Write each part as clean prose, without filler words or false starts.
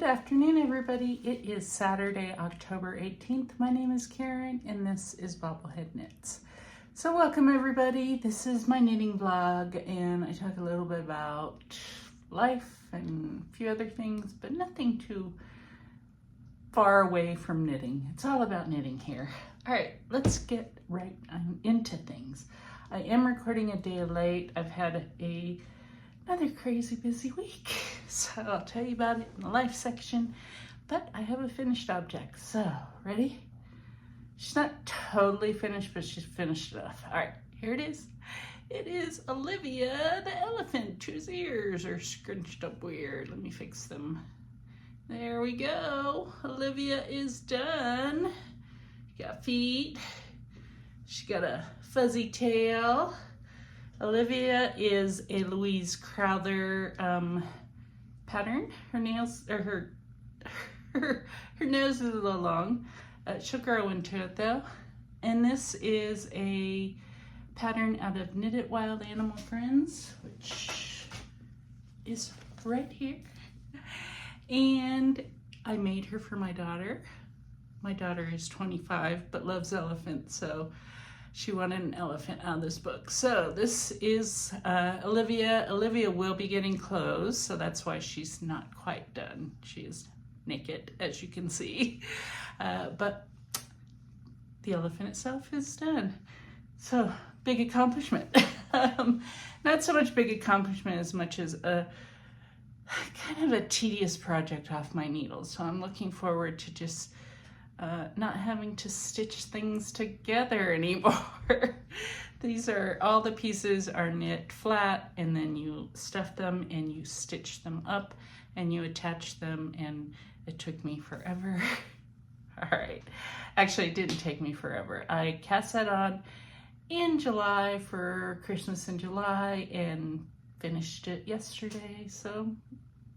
afternoon, everybody. It is Saturday, October 18th. My name is Karen, and this is BobbleHeadKnits. So welcome, everybody. This is my knitting vlog, and I talk a little bit about life and a few other things, but nothing too far away from knitting. It's all about knitting here. All right, let's get right into things. I am recording a day late. I've had another crazy busy week, so I'll tell you about it in the life section, but I have a finished object. So ready? She's not totally finished, but she's finished enough. All right, here it is. It is Olivia the elephant, whose ears are scrunched up weird. Let me fix them. There we go. Olivia is done. Got feet. She got a fuzzy tail. Olivia is a Louise Crowther pattern. Her nails, or her nose is a little long. She'll grow into it though. And this is a pattern out of Knitted Wild Animal Friends, which is right here. And I made her for my daughter. My daughter is 25 but loves elephants, so she wanted an elephant out of this book. So this is Olivia. Olivia will be getting clothes, so that's why she's not quite done. She is naked, as you can see. But the elephant itself is done. So big accomplishment. Not so much big accomplishment as much as a kind of a tedious project off my needles. So I'm looking forward to just not having to stitch things together anymore. These are, all the pieces are knit flat, and then you stuff them and you stitch them up and you attach them, and it took me forever. All right, actually it didn't take me forever. I cast that on in July for Christmas in July and finished it yesterday. So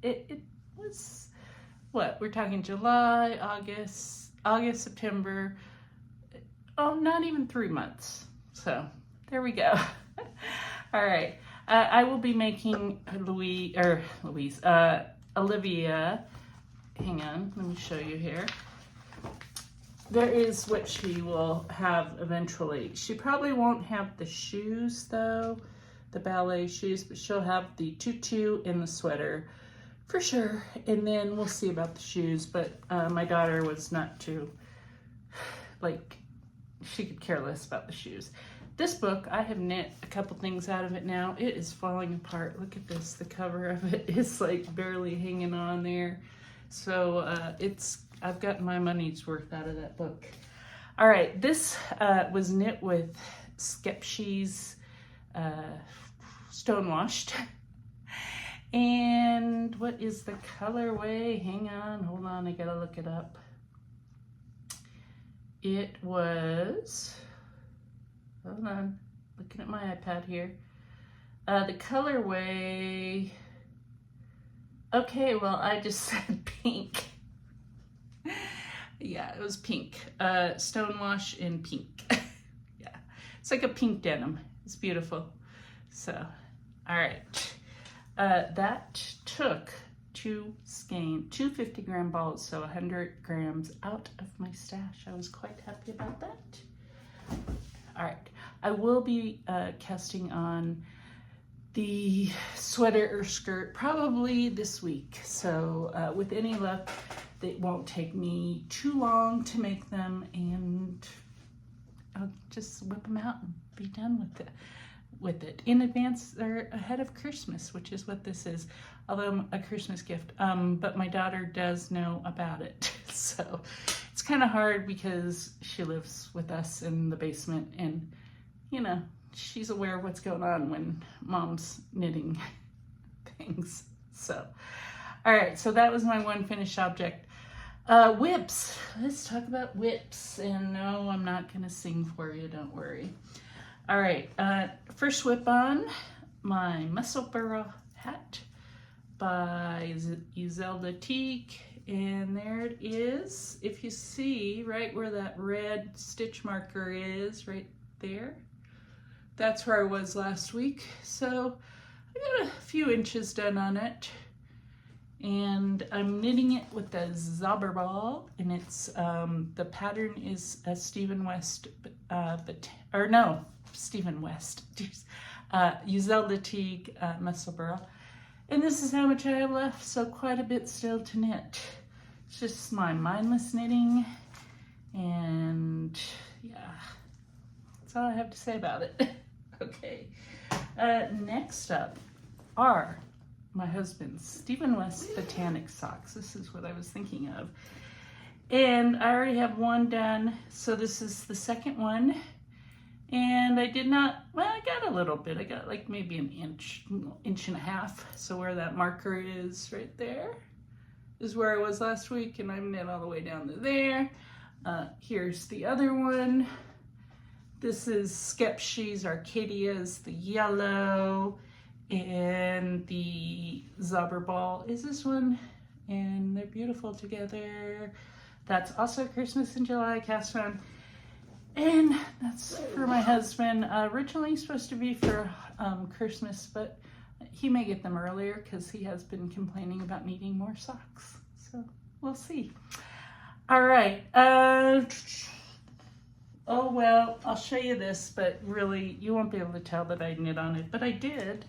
it was, what, we're talking July, August, September, oh, not even 3 months. So there we go. All right, I will be making Olivia, hang on, let me show you here. There is what she will have eventually. She probably won't have the shoes though, the ballet shoes, but she'll have the tutu and the sweater for sure. And then we'll see about the shoes, but my daughter was not too, like, she could care less about the shoes. This book, I have knit a couple things out of it now. It is falling apart. Look at this, the cover of it is like barely hanging on there. So I've gotten my money's worth out of that book. All right, this was knit with Skepshe's Stonewashed. And what is the colorway? Hang on, hold on, I gotta look it up. It was, hold on, looking at my iPad here. The colorway, okay, well, I just said pink. Yeah, it was pink. Stonewash in pink. Yeah, it's like a pink denim. It's beautiful. So, all right. That took two 50-gram balls, so 100 grams out of my stash. I was quite happy about that. All right, I will be casting on the sweater or skirt probably this week. So with any luck, it won't take me too long to make them, and I'll just whip them out and be done with it in advance or ahead of Christmas, which is what this is, although a Christmas gift. But my daughter does know about it, so it's kind of hard because she lives with us in the basement, and you know, she's aware of what's going on when mom's knitting things. So, all right, so that was my one finished object. Whips, let's talk about whips. And no, I'm not gonna sing for you, don't worry. All right, first whip on, my Musselburgh hat by Ysolda Teague. And there it is. If you see right where that red stitch marker is, right there, that's where I was last week. So I got a few inches done on it. And I'm knitting it with the Zauberball, and it's the pattern is a Stephen West, Ysolda Teague, Musselburgh. And this is how much I have left, so quite a bit still to knit. It's just my mindless knitting, and yeah, that's all I have to say about it. Okay, next up are my husband's Stephen West Botanic socks. This is what I was thinking of. And I already have one done, so this is the second one. And I did not, well, I got a little bit. I got like maybe an inch and a half. So where that marker is right there is where I was last week, and I've knit all the way down to there. Here's the other one. This is Skepshe's Arcadia's, the yellow, and the Zauberball is this one, and they're beautiful together. That's also Christmas in July cast on. And that's for my husband. Originally supposed to be for Christmas, but he may get them earlier because he has been complaining about needing more socks. So we'll see. All right. Oh, well, I'll show you this, but really you won't be able to tell that I knit on it, but I did.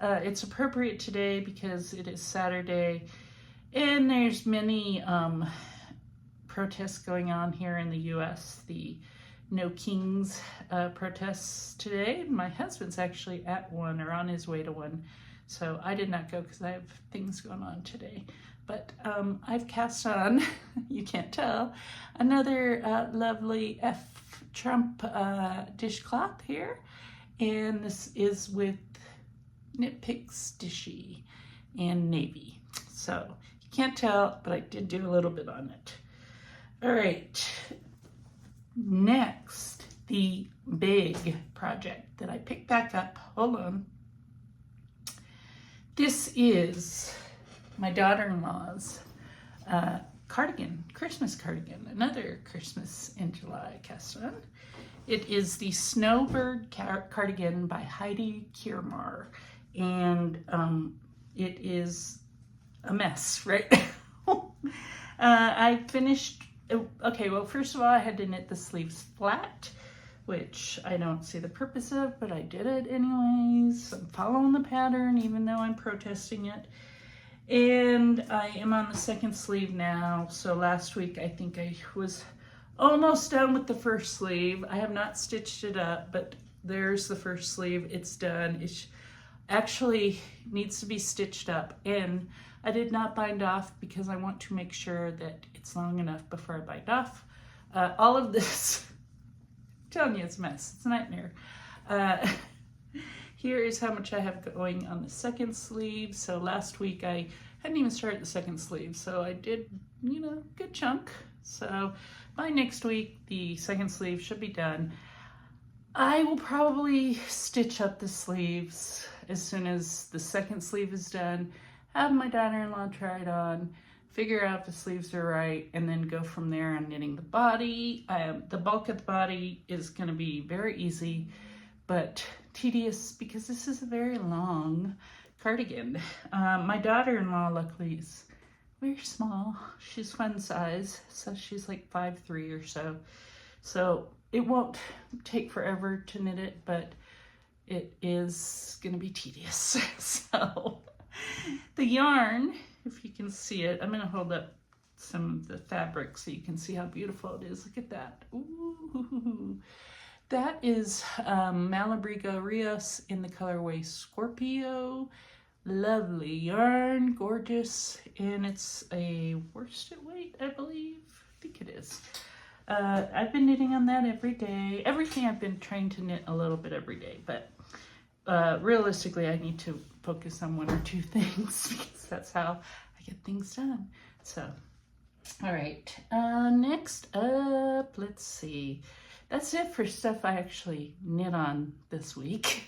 It's appropriate today because it is Saturday, and there's many protests going on here in the U.S. The No Kings protests today. My husband's actually at one or on his way to one, so I did not go because I have things going on today. But I've cast on, you can't tell, another lovely F. Trump dishcloth here, and this is with Knit Picks Dishy and Navy. So you can't tell, but I did do a little bit on it. All right. Next, the big project that I picked back up. Hold on. This is my daughter-in-law's cardigan, Christmas cardigan, another Christmas in July cast on. It is the Snowbird cardigan by Heidi Kirrmaier, and it is a mess, right? I finished. Okay, well, first of all, I had to knit the sleeves flat, which I don't see the purpose of, but I did it anyways. I'm following the pattern, even though I'm protesting it. And I am on the second sleeve now. So last week, I think I was almost done with the first sleeve. I have not stitched it up, but there's the first sleeve. It's done. It actually needs to be stitched up, and I did not bind off because I want to make sure that it's long enough before I bind off. All of this, I'm telling you, it's a mess. It's a nightmare. Here is how much I have going on the second sleeve. So last week I hadn't even started the second sleeve, so I did, good chunk. So by next week, the second sleeve should be done. I will probably stitch up the sleeves as soon as the second sleeve is done, have my daughter-in-law try it on, figure out if the sleeves are right, and then go from there on knitting the body. The bulk of the body is going to be very easy, but tedious because this is a very long cardigan. My daughter-in-law, luckily, is very small. She's fun size, so she's like 5'3" or so. So it won't take forever to knit it, but it is going to be tedious. So the yarn, if you can see it, I'm going to hold up some of the fabric so you can see how beautiful it is. Look at that. Ooh. That is Malabrigo Rios in the colorway Scorpio. Lovely yarn, gorgeous, and it's a worsted weight, I believe. I think it is. I've been knitting on that every day. Everything I've been trying to knit a little bit every day, but realistically I need to focus on one or two things because that's how I get things done. So, all right, next up, let's see. That's it for stuff I actually knit on this week.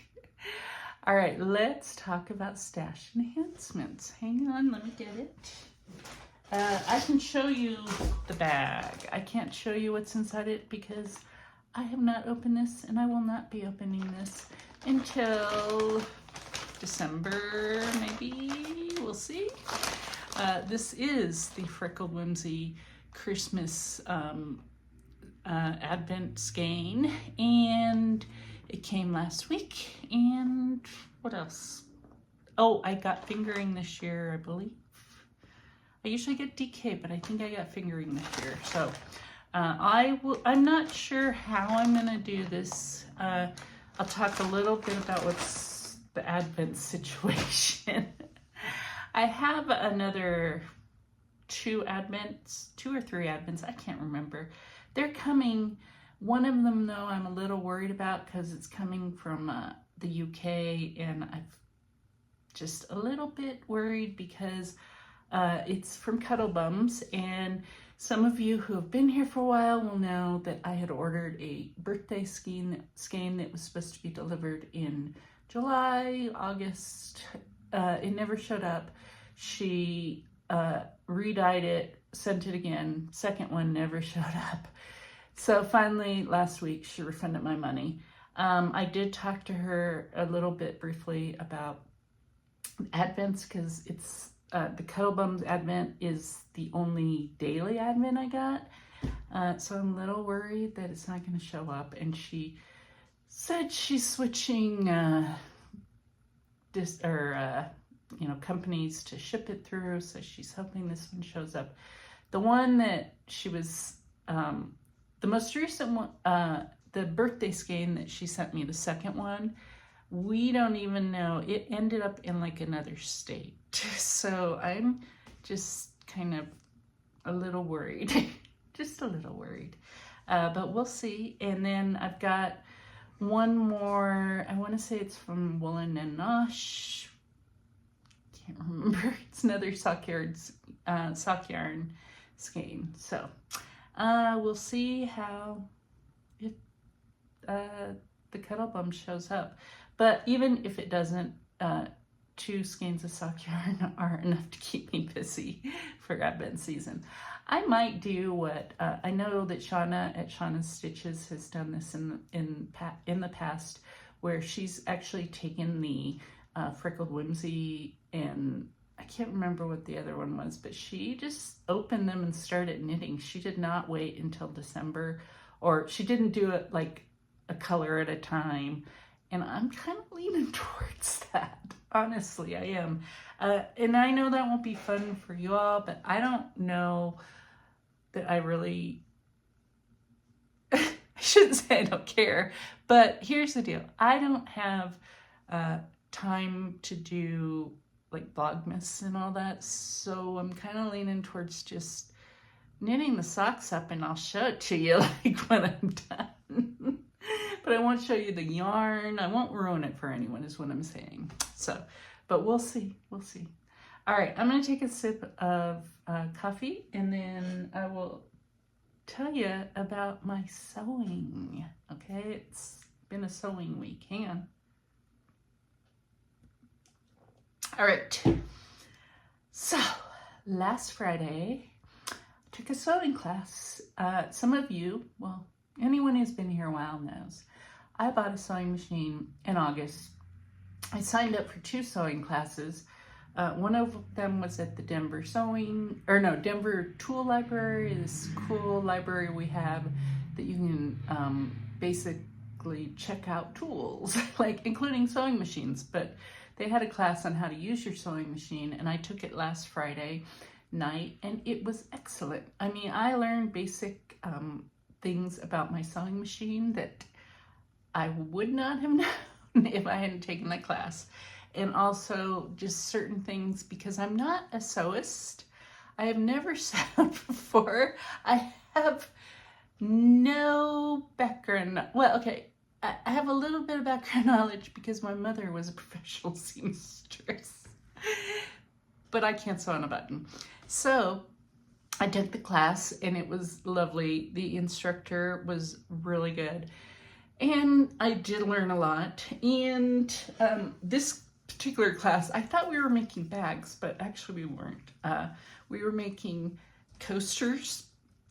All right, let's talk about stash enhancements. Hang on, let me get it. I can show you the bag. I can't show you what's inside it because I have not opened this, and I will not be opening this until December, maybe. We'll see. This is the Freckled Whimsy Christmas Advent skein, and it came last week. And what else? Oh, I got fingering this year, I believe. I usually get DK, but I think I got fingering this year. So I'm not sure how I'm gonna do this. I'll talk a little bit about what's the Advent situation. I have another two or three Advents, I can't remember. They're coming. One of them, though, I'm a little worried about because it's coming from the UK, and I'm just a little bit worried because it's from Cuddle Bums, and some of you who have been here for a while will know that I had ordered a birthday skein that was supposed to be delivered in July, August. It never showed up. She re-dyed it, sent it again. Second one never showed up. So finally, last week, she refunded my money. I did talk to her a little bit briefly about Advents because it's the Cuddle Bums Advent is the only daily Advent I got. So I'm a little worried that it's not going to show up. And she said she's switching companies to ship it through. So she's hoping this one shows up. The one that she was, the most recent one, the birthday skein that she sent me, the second one, we don't even know. It ended up in like another state. So I'm just kind of a little worried, just a little worried. But we'll see. And then I've got one more, I want to say it's from Woolen and Nosh. Can't remember. It's another sock yarn skein. So we'll see how if the Cuddle Bum shows up. But even if it doesn't, 2 skeins of sock yarn are enough to keep me busy for Advent season. I might do what I know that Shauna at Shauna's Stitches has done this in the past, where she's actually taken the Freckled Whimsy, and I can't remember what the other one was, but she just opened them and started knitting. She did not wait until December, or she didn't do it like a color at a time. And I'm kind of leaning towards that. Honestly, I am. And I know that won't be fun for you all, but I don't know that I really, I shouldn't say I don't care, but here's the deal. I don't have time to do like Vlogmas and all that, so I'm kind of leaning towards just knitting the socks up, and I'll show it to you like when I'm done. But I won't show you the yarn. I won't ruin it for anyone is what I'm saying. So, but we'll see. We'll see. All right, I'm going to take a sip of coffee, and then I will tell you about my sewing. Okay, it's been a sewing week. Hang on. All right. So, last Friday, I took a sewing class. Some of you, well, anyone who's been here a while knows, I bought a sewing machine in August. I signed up for 2 sewing classes. One of them was at the Denver Tool Library, this cool library we have that you can basically check out tools, like including sewing machines. But they had a class on how to use your sewing machine, and I took it last Friday night, and it was excellent. I mean, I learned basic things about my sewing machine that I would not have known if I hadn't taken the class. And also just certain things, because I'm not a sewist. I have never sewn before. I have no background. Well, okay, I have a little bit of background knowledge because my mother was a professional seamstress. But I can't sew on a button. So I took the class, and it was lovely. The instructor was really good, and I did learn a lot. And this particular class, I thought we were making bags, but actually we weren't. We were making coasters,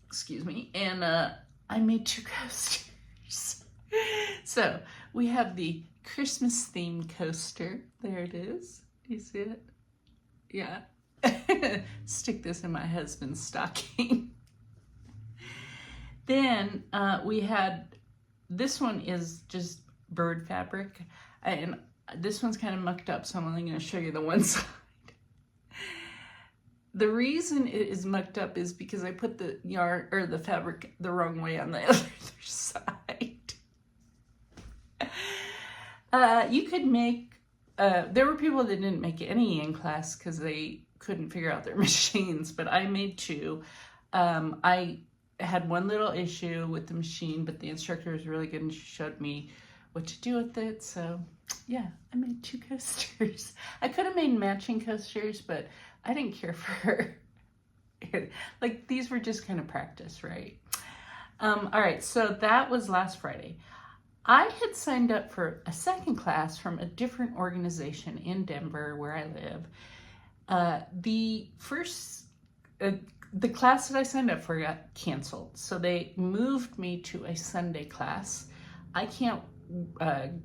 excuse me, and I made 2 coasters. So we have the Christmas themed coaster. There it is. You see it? Yeah. stick this in my husband's stocking. Then we had, this one is just bird fabric, and this one's kind of mucked up, so I'm only going to show you the one side. The reason it is mucked up is because I put the yarn or the fabric the wrong way on the other side. You could make, there were people that didn't make any in class because they couldn't figure out their machines, but I made two. I had one little issue with the machine, but the instructor was really good and she showed me what to do with it. So yeah, I made two coasters. I could have made matching coasters, but I didn't care for it. Like, these were just kind of practice, right? All right, so that was last Friday. I had signed up for a second class from a different organization in Denver where I live. The class that I signed up for got canceled, so they moved me to a Sunday class. I can't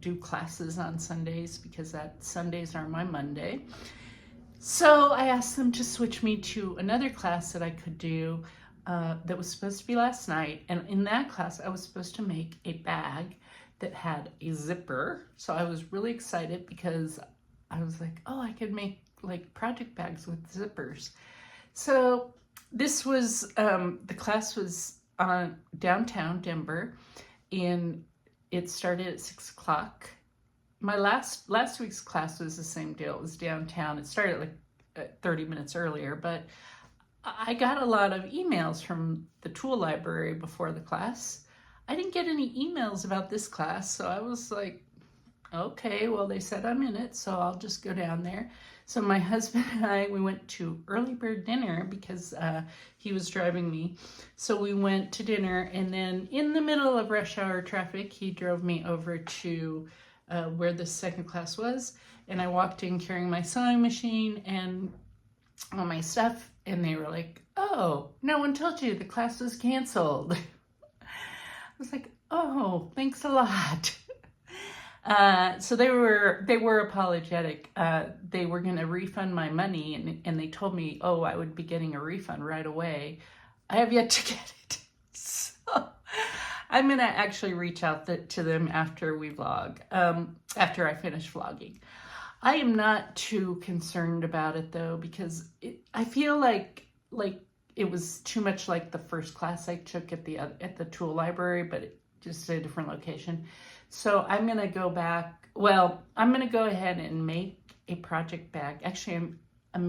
do classes on Sundays because Sundays are my Monday. So I asked them to switch me to another class that I could do that was supposed to be last night. And in that class, I was supposed to make a bag that had a zipper. So I was really excited because I was like, oh, I could make like project bags with zippers. So this was, the class was on downtown Denver, and it started at 6 o'clock. My last week's class was the same deal. It was downtown. It started like 30 minutes earlier, but I got a lot of emails from the tool library before the class. I didn't get any emails about this class, so I was like, okay, well, they said I'm in it, so I'll just go down there. So my husband and I, we went to early bird dinner because he was driving me. So we went to dinner, and then in the middle of rush hour traffic, he drove me over to where the second class was. And I walked in carrying my sewing machine and all my stuff. And they were like, oh, no one told you the class was canceled. I was like, oh, thanks a lot. So they were apologetic. They were going to refund my money, and they told me, oh, I would be getting a refund right away. I have yet to get it. So I'm going to actually reach out to them after we vlog, after I finish vlogging. I am not too concerned about it though, because I feel like it was too much like the first class I took at the tool library, but just a different location. So I'm going to go back. Well, I'm going to go ahead and make a project bag. Actually, I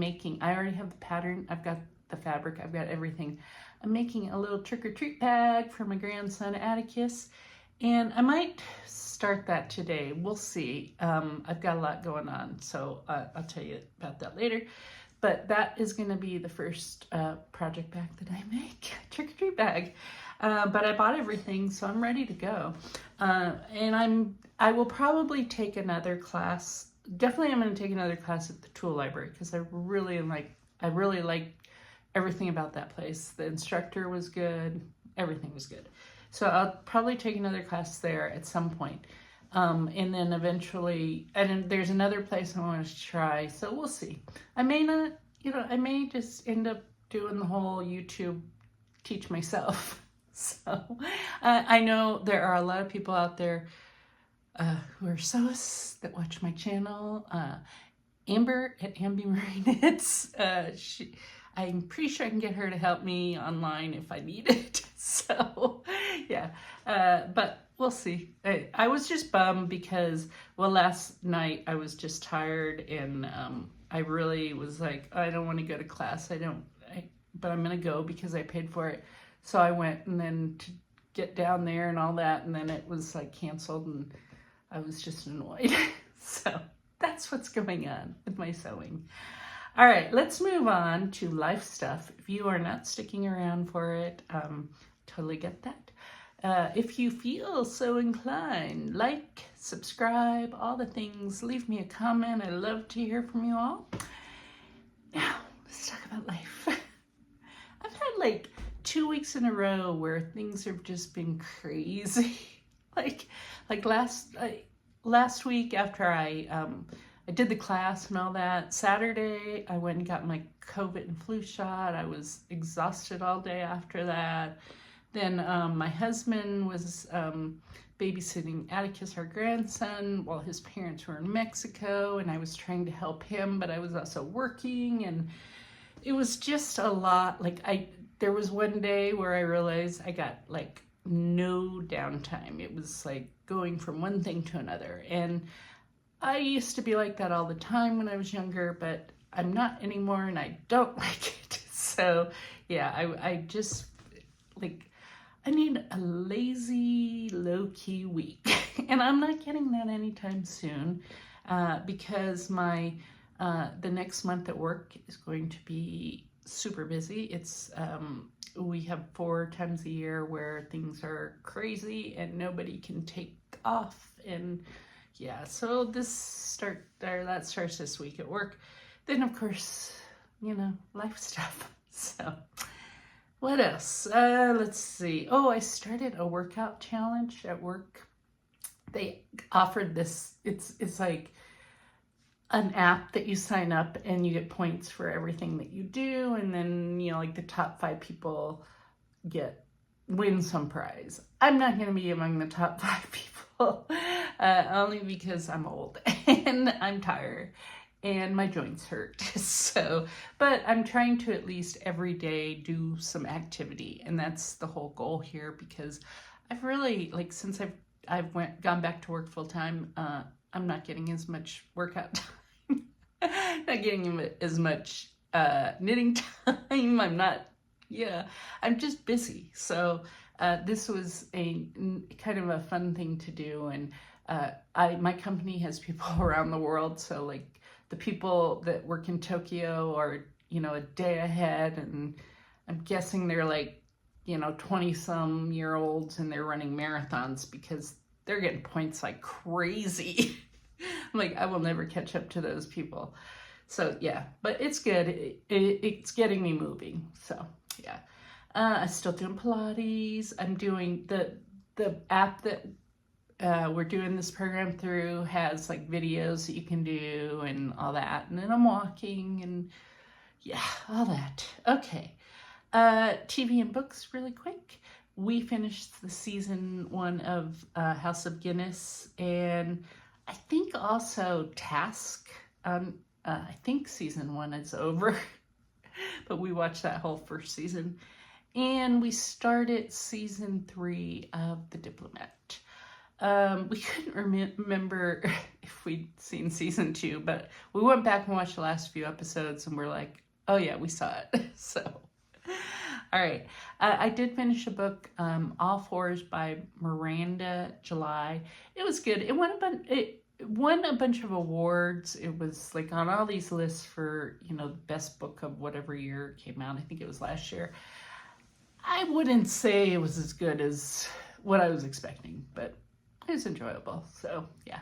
already have the pattern. I've got the fabric. I've got everything. I'm making a little trick-or-treat bag for my grandson, Atticus. And I might start that today. We'll see. I've got a lot going on, so I'll tell you about that later. But that is going to be the first project bag that I make, trick-or-treat bag. But I bought everything, so I'm ready to go. And I will probably take another class. Definitely I'm going to take another class at the tool library because I really like everything about that place. The instructor was good. Everything was good. So I'll probably take another class there at some point. And then eventually, and there's another place I want to try. So we'll see. I may not, I may just end up doing the whole YouTube teach myself. So I know there are a lot of people out there who are sewists that watch my channel. Amber at Amie Knits. I'm pretty sure I can get her to help me online if I need it. So yeah, but we'll see. I was just bummed because, well, last night I was just tired and I really was like, I don't want to go to class. But I'm going to go because I paid for it. So I went, and then to get down there and all that, and then it was like canceled, and I was just annoyed. So that's what's going on with my sewing. All right, let's move on to life stuff. If you are not sticking around for it, totally get that. If you feel so inclined, like, subscribe, all the things, leave me a comment. I love to hear from you all. Now, let's talk about life. I've had like 2 weeks in a row where things have just been crazy. like last week after I I did the class and all that. Saturday, I went and got my COVID and flu shot. I was exhausted all day after that. Then my husband was babysitting Atticus, our grandson, while his parents were in Mexico, and I was trying to help him, but I was also working, and it was just a lot. Like, there was one day where I realized I got like no downtime. It was like going from one thing to another, and I used to be like that all the time when I was younger, but I'm not anymore, and I don't like it. So yeah, I just like, I need a lazy, low-key week, and I'm not getting that anytime soon because the next month at work is going to be super busy. It's we have 4 times a year where things are crazy and nobody can take off, and yeah, so that starts this week at work. Then of course, you know, life stuff. So what else? Let's see. Oh, I started a workout challenge at work. They offered this. It's like an app that you sign up and you get points for everything that you do, and then, you know, like the top 5 people win some prize. I'm not going to be among the top 5 people, only because I'm old and I'm tired and my joints hurt. So, but I'm trying to at least every day do some activity, and that's the whole goal here, because I've really, like, since I've gone back to work full time, I'm not getting as much workout time, not getting as much knitting time. I'm just busy. So this was a kind of a fun thing to do, and my company has people around the world, so like the people that work in Tokyo are, you know, a day ahead, and I'm guessing they're like, you know, 20-some-year-olds, and they're running marathons because they're getting points like crazy. I'm like, I will never catch up to those people. So yeah, but it's good. It's getting me moving. So yeah, I'm still doing Pilates. I'm doing the app that we're doing this program through has like videos that you can do and all that. And then I'm walking and yeah, all that. Okay. TV and books really quick. We finished the season 1 of House of Guinness, and I think also Task. I think season 1 is over, but we watched that whole first season. And we started season 3 of The Diplomat. We couldn't remember if we'd seen season 2, but we went back and watched the last few episodes, and we're like, oh yeah, we saw it. So, all right. I did finish a book, All Fours by Miranda July. It was good. It won a bunch of awards. It was like on all these lists for, you know, the best book of whatever year it came out. I think it was last year. I wouldn't say it was as good as what I was expecting, but it was enjoyable. So yeah.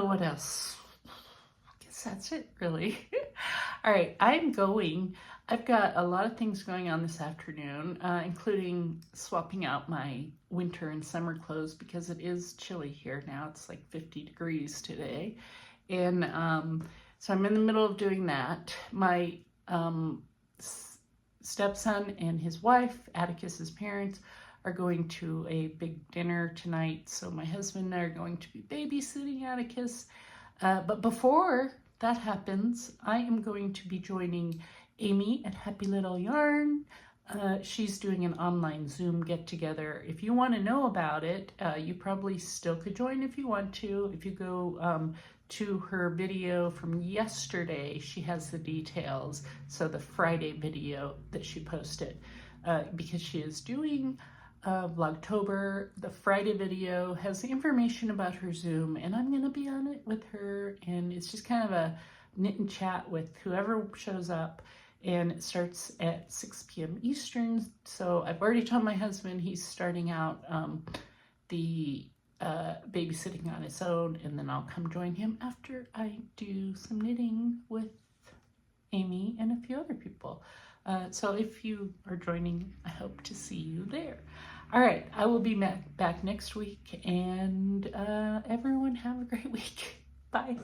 What else? I guess that's it, really. All right, I've got a lot of things going on this afternoon, including swapping out my winter and summer clothes because it is chilly here now. It's like 50 degrees today. And so I'm in the middle of doing that. My stepson and his wife, Atticus's parents, are going to a big dinner tonight. So my husband and I are going to be babysitting Atticus. But before that happens, I am going to be joining Amie at Happy Little Yarn. She's doing an online Zoom get-together. If you want to know about it, you probably still could join if you want to. If you go to her video from yesterday, she has the details. So the Friday video that she posted, because she is doing Vlogtober, the Friday video has the information about her Zoom, and I'm going to be on it with her, and it's just kind of a knit and chat with whoever shows up. And it starts at 6 p.m. Eastern. So I've already told my husband he's starting out the babysitting on his own, and then I'll come join him after I do some knitting with Amie and a few other people. So if you are joining, I hope to see you there. All right, I will be back next week, and everyone have a great week. Bye.